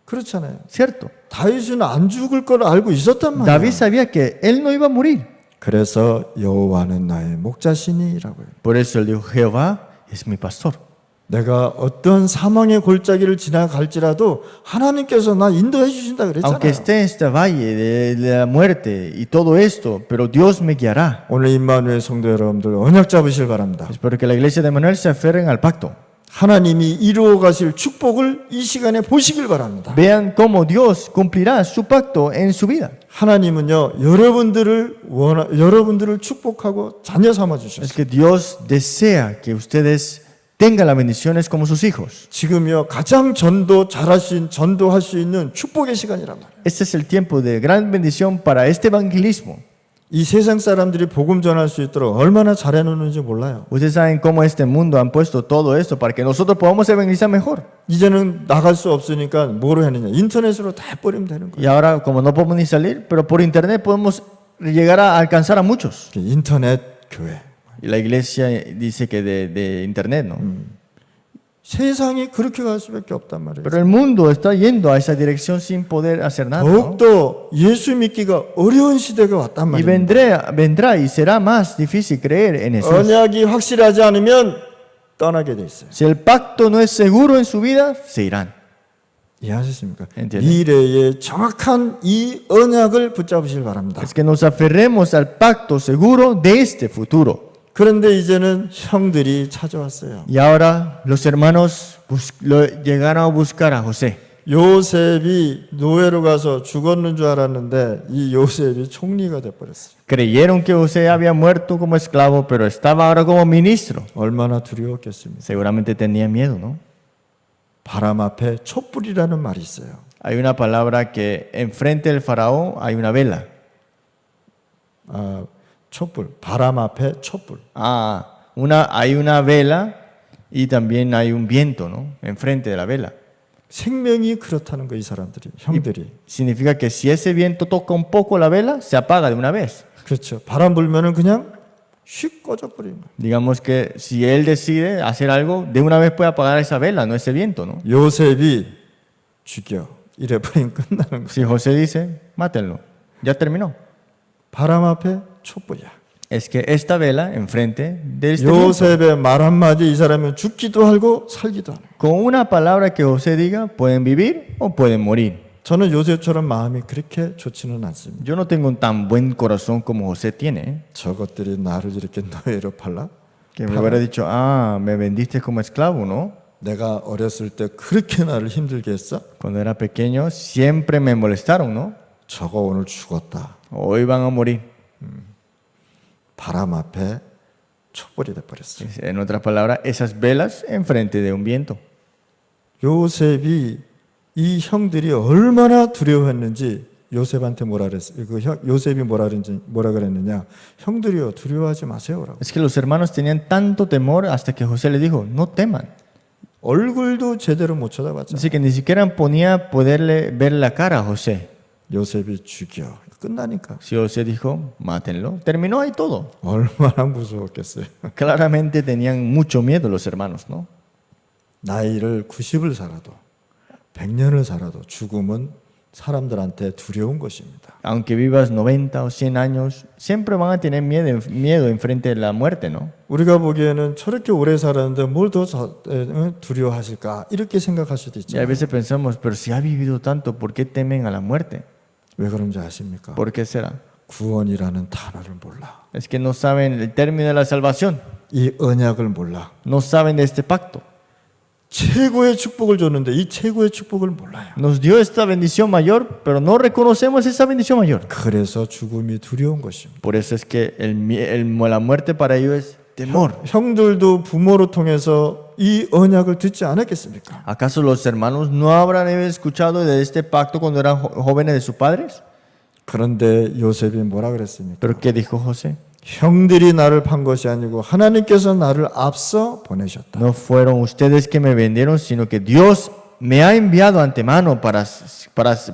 그렇잖아요. ¿Cierto? 다윗은 안 죽을 걸 알고 있었단 말이에요. David sabía que él no iba a morir. 그래서 여호와는 나의 목자시니라고요. Por eso él dijo, Jehová es mi pastor. 내가 어떤 사망의 골짜기를 지나갈지라도 하나님께서 나 인도해 주신다 Aunque 그랬잖아요. esté en este valle de la muerte y todo esto, pero Dios me guiará. 오늘 임마누엘 성도 여러분들 언약 잡으실 바랍니다. Espero que la iglesia de Manuel se aferren al pacto. 하나님이 이루어 가실 축복을 이 시간에 보시길 바랍니다. Vean cómo Dios cumplirá su pacto en su vida. 하나님은요 여러분들을 축복하고 자녀 삼아 Es 주셨어요. que Dios desea que ustedes tengan las bendiciones como sus hijos. 지금요 가장 전도할 수 있는 축복의 시간이란 말이에요. Este es el tiempo de gran bendición para este evangelismo. 이 세상 사람들이 복음 전할 수 있도록 얼마나 잘해 놓는지 몰라요. Ustedes saben cómo este mundo han puesto todo esto para que nosotros podamos evangelizar mejor. 이제는 나갈 수 없으니까 뭐로 하느냐? 인터넷으로 다 해버리면 되는 거예요. Y ahora, como no podemos ni salir, pero por internet podemos llegar a alcanzar a muchos. 인터넷 교회. Y la iglesia dice que de internet, ¿no? 세상이 그렇게 갈 수밖에 없단 말이에요. Pero el mundo está yendo a esa dirección sin poder hacer nada, ¿no? 더욱더 예수 믿기가 어려운 시대가 왔단 Y 말이에요. vendrá y será más difícil creer en Jesús. 언약이 확실하지 않으면 떠나게 돼 있어요. Si el pacto no es seguro en su vida, se irán. 이해하셨습니까? entiende. 미래의 정확한 이 언약을 붙잡으실 바랍니다. Es que nos aferremos al pacto seguro de este futuro. 그런데 이제는 형들이 찾아왔어요. Y ahora los hermanos llegaron a buscar a José. 요셉이 노예로 가서 죽었는 줄 알았는데 이 요셉이 총리가 돼버렸어요. Creyeron que José había muerto como esclavo, pero estaba ahora como ministro. 얼마나 두려웠겠습니까? Seguramente tenía miedo, ¿no? 바람 앞에 촛불이라는 말이 있어요. Hay una palabra que enfrente del faraón hay una vela. 촛불. 바람 앞에 촛불. Hay una vela y también hay un viento, ¿no? Enfrente de la vela. 생명이 그렇다는 거 이 사람들이 형들이. Significa que si ese viento toca un poco la vela, se apaga de una vez. 그렇죠. 바람 불면은 그냥 슉 꺼져버리는 거예요. Digamos que si él decide hacer algo, de una vez puede apagar esa vela, no ese viento, ¿no? 요셉이 죽여. 이래 버리면 끝나는 거예요. Si José dice, mátenlo, ya terminó. 바람 앞에 촛불이야. Es que esta vela enfrente de este viento, 요셉의 말 한마디 이 사람은 죽기도 하고 살기도 하는 거예요. con una palabra que José diga, pueden vivir o pueden morir. 저는 요셉처럼 마음이 그렇게 좋지는 않습니다. Yo no tengo un tan buen corazón como José tiene, 저것들이 나를 이렇게 노예로 팔라? que me hubiera dicho, me vendiste como esclavo, ¿no? 내가 어렸을 때 그렇게 나를 힘들게 했어? Cuando era pequeño siempre me molestaron, ¿no? 저거 오늘 죽었다. Hoy van a morir. 바람 앞에 촛불이 돼버렸어요. En otras palabras, esas velas enfrente de un viento. 요셉이 이 형들이 얼마나 두려워했는지 요셉한테 뭐라 그랬어요? 요셉이 뭐라 그랬느냐? 형들이요 두려워하지 마세요라고. Es que los hermanos tenían tanto temor hasta que José le dijo, no teman. 얼굴도 제대로 못 쳐다봤잖아. Así que ni siquiera podía poderle ver la cara a José. 요셉이 죽여. 끝나니까. Si José dijo, mátenlo, terminó ahí todo. 얼마나 무서웠겠어요. Claramente tenían mucho miedo los hermanos, ¿no? 나이를 90을 살아도 100년을 살아도 죽음은 사람들한테 두려운 것입니다. Aunque vivas 90 o 100 años, siempre van a tener miedo enfrente de la muerte, ¿no? 우리가 보기에는 저렇게 오래 살았는데 뭘 더 두려워하실까? 이렇게 생각할 수도 Y a 있죠. veces pensamos, pero si ha vivido tanto, ¿por qué temen a la muerte? 왜 그런지 아십니까? ¿Por qué será? 구원이라는 단어를 몰라. Es que no saben el término de la salvación, 이 언약을 몰라. no saben de este pacto. 최고의 축복을 줬는데 이 최고의 축복을 몰라요. Nos dio esta bendición mayor, pero no reconocemos esa bendición mayor. 그래서 죽음이 두려운 것입니다. Por eso es que la muerte para ellos es temor. 형들도 부모로 통해서 이 언약을 듣지 않았겠습니까? ¿Acaso los hermanos no habrán escuchado de este pacto cuando eran jóvenes de sus padres? 그런데 요셉이 뭐라 그랬습니까? ¿Pero qué dijo José? 형들이 나를 판 것이 아니고 하나님께서 나를 앞서 보내셨다. No fueron ustedes que me vendieron, sino que Dios me ha enviado antemano para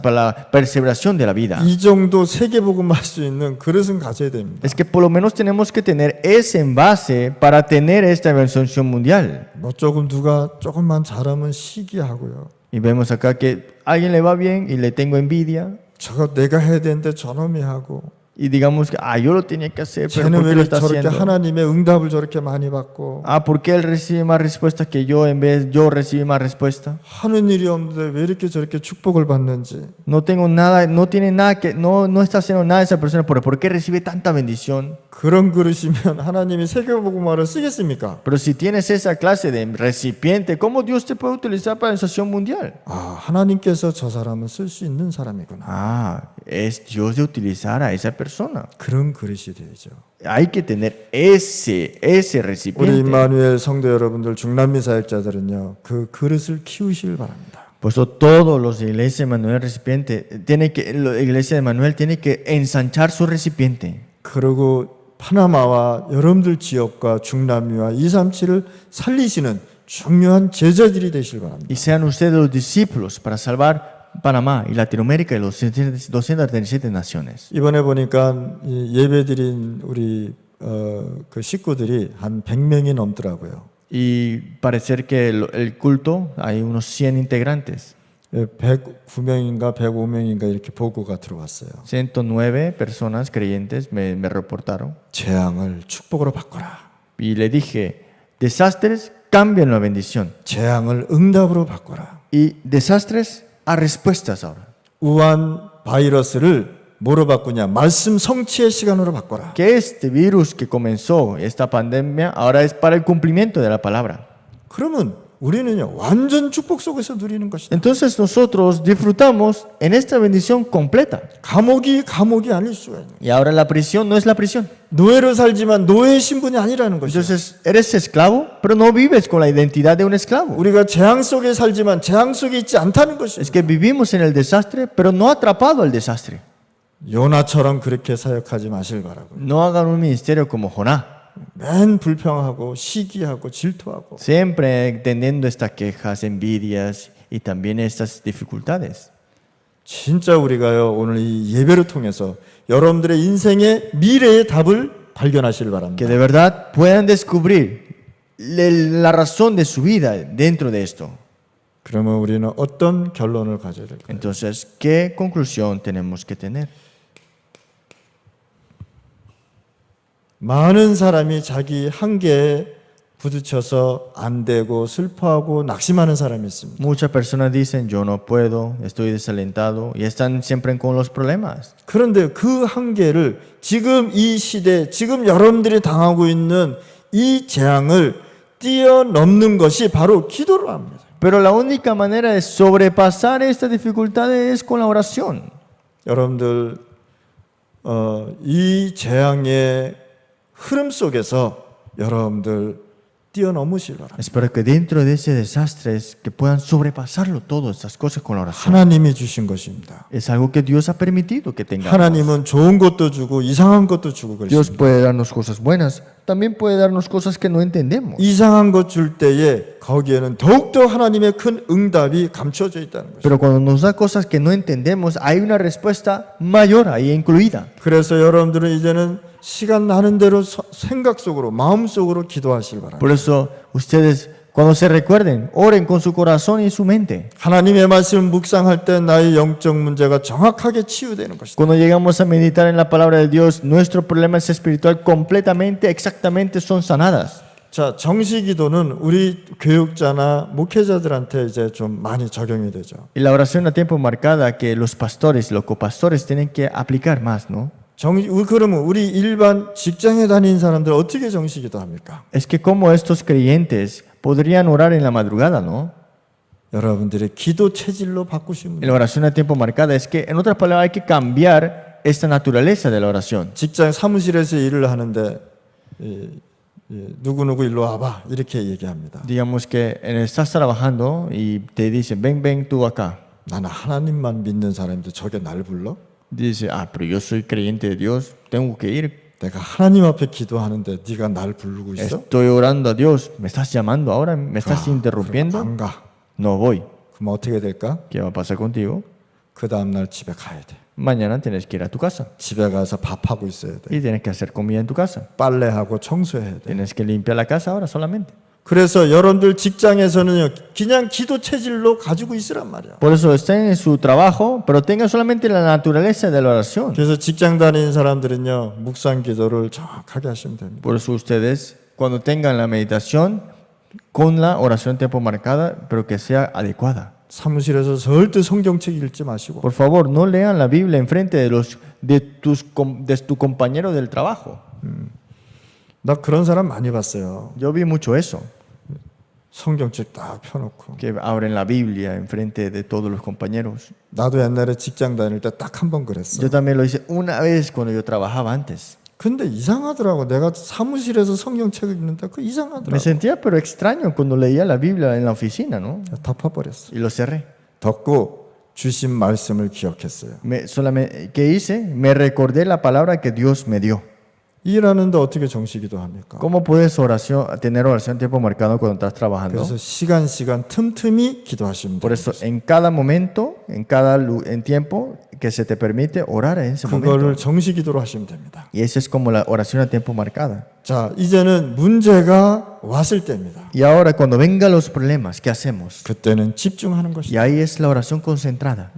la perseveración de la vida. 이 정도 세계복음 할 수 있는 그릇은 가져야 됩니다. Es que por lo menos tenemos que tener ese envase para tener esta evangelismo mundial. 뭐 누가 조금만 잘하면 시기하고요. Y vemos acá que a alguien le va bien y le tengo envidia. 저거 내가 해야 되는데 저놈이 하고 y digamos que yo lo tenía que hacer, pero 쟤는 ¿por 왜 qué lo 이렇게 está 저렇게 haciendo? 하나님의 응답을 저렇게 많이 받고 ¿Por qué él recibe más respuestas que yo en vez yo recibí más respuestas? 하는 일이 없는데 왜 이렇게 저렇게 축복을 받는지 No tengo nada, no tiene nada que, no está haciendo nada esa persona, pero ¿por qué recibe tanta bendición? 그런 그릇이면 하나님이 세계복음화를 쓰겠습니까? Pero si tienes esa clase de recipiente, ¿cómo Dios te puede utilizar para la sensación mundial? 하나님께서 저 사람은 쓸 수 있는 사람이구나. Es Dios de utilizar a esa persona. 그런 그릇이 되죠. Hay que tener ese 우리 recipiente. 임마누엘 성도 여러분들 중남미 사역자들은요 그 그릇을 키우시길 바랍니다. Por eso todos los de la iglesia de Manuel recipiente, la iglesia de Manuel tiene que ensanchar su recipiente. 그리고 파나마와 여러분들 지역과 중남미와 237을 살리시는 중요한 제자들이 되시길 바랍니다. Y sean ustedes los discípulos para salvar Panamá y Latinoamérica y los 237 naciones. 이번에 보니까 예배드린 우리 그 식구들이 한 100명이 넘더라고요. Y parecer que el culto hay unos 100 integrantes. 109명인가 105명인가 이렇게 보고가 들어왔어요. 109 personas creyentes me reportaron. 재앙을 축복으로 바꿔라. Y le dije, desastres, cámbienlo a bendición. 재앙을 응답으로 바꿔라. Y desastres a respuestas ahora. 우한 바이러스를 뭐로 바꾸냐? 말씀 성취의 시간으로 바꿔라. Que este virus que comenzó, esta pandemia, ahora es para el cumplimiento de la palabra. 그러면 우리는요 완전 축복 속에서 누리는 것이다. Entonces nosotros disfrutamos en esta bendición completa. 감옥이 아닐 수가 있는. Y ahora la prisión no es la prisión. 노예로 살지만 노예의 신분이 아니라는 것이죠. Entonces eres esclavo, pero no vives con la identidad de un esclavo. 우리가 재앙 속에 살지만 재앙 속에 있지 않다는 것이죠. Es que vivimos en el desastre, pero no atrapado al desastre. 요나처럼 그렇게 사역하지 마실 바라고. No hagan un ministerio como Jonás, 맨 불평하고 시기하고 질투하고. siempre teniendo estas quejas, envidias y también estas dificultades. 진짜 우리가요 오늘 이 예배를 통해서 여러분들의 인생의 미래의 답을 발견하시길 바랍니다. Que de verdad puedan descubrir la razón de su vida dentro de esto. 그러면 우리는 어떤 결론을 가져야 될까요? Entonces, ¿qué conclusión tenemos que tener? 많은 사람이 자기 한계에 부딪혀서 안 되고 슬퍼하고 낙심하는 사람이 있습니다. Muchas personas dicen, yo no puedo, estoy desalentado y están siempre con los problemas. 그런데 그 한계를 지금 이 시대, 지금 여러분들이 당하고 있는 이 재앙을 뛰어넘는 것이 바로 기도로 합니다. Pero la única manera de sobrepasar estas dificultades es con la oración. 여러분들 이 재앙의 흐름 속에서 여러분들 뛰어넘으실 바랍니다. Espero que dentro de ese desastre que puedan sobrepasarlo todas estas cosas con la oración. 하나님이 주신 것입니다. Es algo que Dios ha permitido que tengamos. 하나님은 좋은 것도 주고 이상한 것도 주고 Dios 그러십니다. puede darnos cosas buenas, también puede darnos cosas que no entendemos. 이상한 것 줄 때에 거기에는 더욱더 하나님의 큰 응답이 감춰져 있다는 것입니다. Pero cuando nos da cosas que no entendemos, hay una respuesta mayor ahí incluida. 그래서 여러분들은 이제는 시간 나는 대로 생각 속으로 마음 속으로 기도하시길 바랍니다. Por eso ustedes cuando se recuerden, oren con su corazón y su mente. 하나님의 말씀을 묵상할 때 나의 영적 문제가 정확하게 치유되는 것이다. Cuando llegamos a meditar en la palabra de Dios, nuestros problemas espirituales completamente, exactamente son sanadas. 자, 정시 기도는 우리 교육자나 목회자들한테 이제 좀 많이 적용이 되죠. Y la oración a tiempo marcada que los pastores, los copastores tienen que aplicar más, ¿no? 그러면 우리 일반 직장에 다니는 사람들 어떻게 정시 기도합니까? Es que como estos creyentes podrían orar en la madrugada, ¿no? 여러분들의 기도 체질로 바꾸시면 Y la oración a tiempo marcada es que, en otras palabras, hay que cambiar esta naturaleza de la oración. 직장 사무실에서 일을 하는데 누구누구 일로 와봐 이렇게 얘기합니다. Digamos que estás trabajando y te dicen, ven tú acá. 나는 하나님만 믿는 사람인데 저게 날 불러? Dice, pero yo soy creyente de Dios, tengo que ir. 내가 하나님 앞에 기도하는데 네가 날 부르고 있어? Estoy orando a Dios, ¿me estás llamando ahora? ¿Me estás interrumpiendo? 안 가. No voy. 그럼 어떻게 될까? ¿Qué va a pasar contigo? 그 다음 날 집에 가야 돼. Mañana tienes que ir a tu casa 집에 가서 밥하고 있어야 돼. y tienes que hacer comida en tu casa. 빨래하고 청소해야 돼. Tienes que limpiar la casa ahora solamente. 그래서 여러분들 직장에서는 그냥 기도 체질로 가지고 있으란 말이야. Por eso estén en su trabajo, pero tengan solamente la naturaleza de la oración. 그래서 직장 다니는 사람들은요, 묵상 기도를 정확하게 하시면 됩니다. Por eso ustedes, cuando tengan la meditación, con la oración en tiempo marcada, pero que sea adecuada. 사무실에서 절대 성경책 읽지 마시고 Por favor, no lean la Biblia enfrente de tu compañero del trabajo. 나 그런 사람 많이 봤어요. Yo vi mucho eso, 성경책 딱 펴놓고. que abren la Biblia enfrente de todos los compañeros. 나도 옛날에 직장 다닐 때 딱 한 번 그랬어. Yo también lo hice una vez cuando yo trabajaba antes. 근데 이상하더라고. 내가 사무실에서 성경책을 읽는다. 그 Me 이상하더라고. sentía pero extraño cuando leía la Biblia en la oficina, ¿no? 덮어버렸어. Y lo cerré. 덮고 주신 말씀을 기억했어요. Solamente, ¿qué hice? Me recordé la palabra que Dios me dio. 일하는데 어떻게 정시기도 합니까? ¿Cómo puedes tener oración en tiempo marcado cuando estás trabajando? 그래서 시간 틈틈이 기도하시면 Por 돼요. eso, en cada momento, en tiempo que se te permite orar en ese momento. 그거를 정시기도로 하시면 됩니다. Y eso es como la oración a tiempo marcada. 자, 이제는 문제가 왔을 때입니다. Y ahora, cuando vengan los problemas, ¿qué hacemos? 그때는 집중하는 Y 것이죠. ahí es la oración concentrada.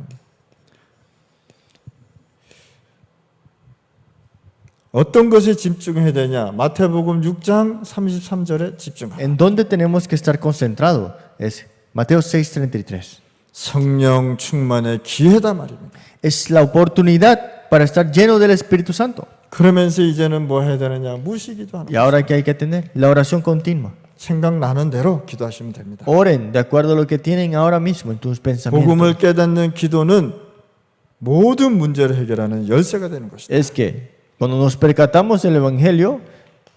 어떤 것에 집중해야 되냐? 마태복음 6장 33절에 집중하라. ¿En dónde tenemos que estar concentrados? Es Mateo 6:33. 성령 충만의 기회다 말입니다. Es la oportunidad para estar lleno del Espíritu Santo. 그러면서 이제는 뭐 해야 되느냐? 무시기도 하는 Y ahora, ¿qué hay que tener? La oración continua. 생각나는 대로 기도하시면 됩니다. Oren de acuerdo a lo que tienen ahora mismo en tus pensamientos. 복음을 깨닫는 기도는 모든 문제를 해결하는 열쇠가 되는 것이다. Es que cuando nos percatamos del Evangelio,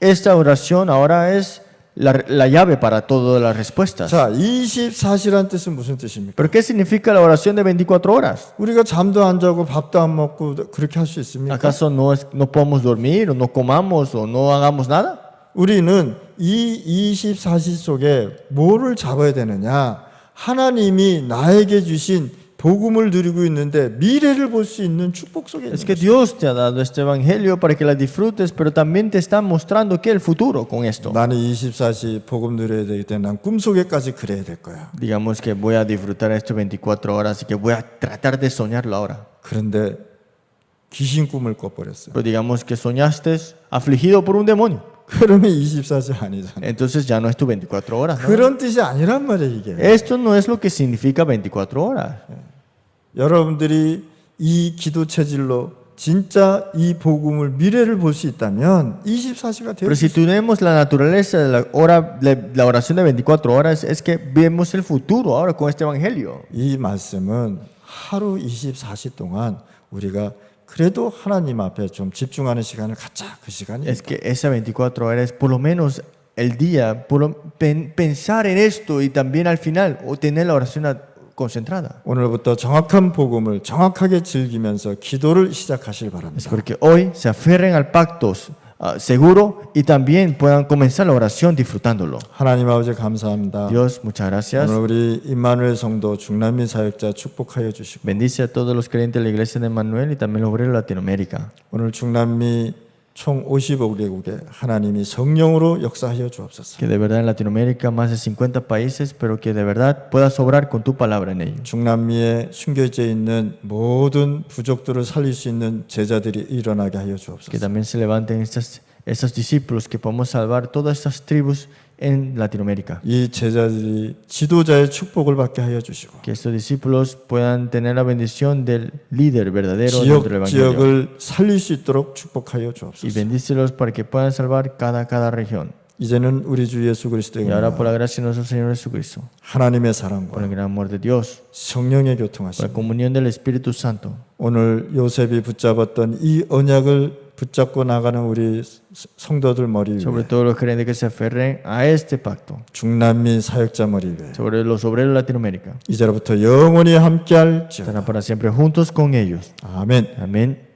esta oración ahora es la llave para todas las respuestas. 자, 24시란 뜻은 무슨 뜻입니까? ¿Pero qué significa la oración de 24 horas? 우리가 잠도 안 자고 밥도 안 먹고 그렇게 할 수 있습니까? ¿Acaso no podemos dormir o no comamos o no hagamos nada? 우리는 이 24시 속에 뭐를 잡아야 되느냐? 하나님이 나에게 주신 복음을 누리고 있는데 미래를 볼 수 있는 축복 속에 있는 Es que 것이다. Dios te ha dado este Evangelio para que la disfrutes, pero también te está mostrando que el futuro con esto. 나는 24시 복음 누려야 되기 때문에 난 꿈속에까지 그래야 될 거야. Digamos que voy a disfrutar esto 24 horas y que voy a tratar de soñarlo ahora. 그런데 귀신 꿈을 꿔버렸어요. Pero digamos que soñaste afligido por un demonio. 그러면 24시 아니잖아. Entonces ya no es tu 24 horas. ¿no? 그런 뜻이 아니란 말이야 이게. Esto no es lo que significa 24 horas. 여러분들이 이 기도 체질로 진짜 이 복음을 미래를 볼 수 있다면 24시가 되어 Pero si tenemos la naturaleza de la oración de 24 horas, es que vemos el futuro ahora con este Evangelio. 이 말씀은 하루 24시 동안 우리가 그래도 하나님 앞에 좀 집중하는 시간을 갖자. 그 시간이 Es que esa 24 horas, por lo menos el día, pensar en esto y también al final, o tener la oración concentrada. 오늘부터 정확한 복음을 정확하게 즐기면서 기도를 시작하실 Es 바랍니다. porque hoy se aferren al pacto seguro y también puedan comenzar la oración disfrutándolo. 하나님 아버지 감사합니다. Dios, muchas gracias. 오늘 우리 임마누엘 성도 중남미 사역자 축복하여 주시고 Bendice a todos los creyentes de la iglesia de Manuel y también los obreros de Latinoamérica. 오늘 중남미 총 55개국에 하나님이 성령으로 역사하여 주옵소서. Que de verdad en Latinoamérica más de 50 países, pero que de verdad puedas obrar con tu palabra en ellos. 중남미에 숨겨져 있는 모든 부족들을 살릴 수 있는 제자들이 일어나게 하여 Que 주옵소서. también se levanten estos discípulos, que podamos salvar todas estas tribus en Latinoamérica. 이 제자들이 지도자의 축복을 받게 하여 주시고 Que estos discípulos puedan tener la bendición del líder verdadero 지역 dentro del Evangelio. 지역을 살릴 수 있도록 축복하여 Y 주옵소서. bendícelos para que puedan salvar cada región. 이제는 우리 주 예수 그리스도의 Y ahora por 은혜와 la gracia de nuestro Señor Jesucristo, 하나님의 por 사랑과 el gran amor de Dios, 성령의 por 교통하심. la comunión del Espíritu Santo. 오늘 요셉이 붙잡았던 이 언약을 붙잡고 나가는 우리 성도들 머리 Sobre 위에 todo los creyentes que se aferren a este pacto. 중남미 사역자 머리 위에 Sobre los obreros de Latinoamérica. 이제로부터 영원히 함께할지어다. Estarán para siempre juntos con ellos. 아멘. Amén.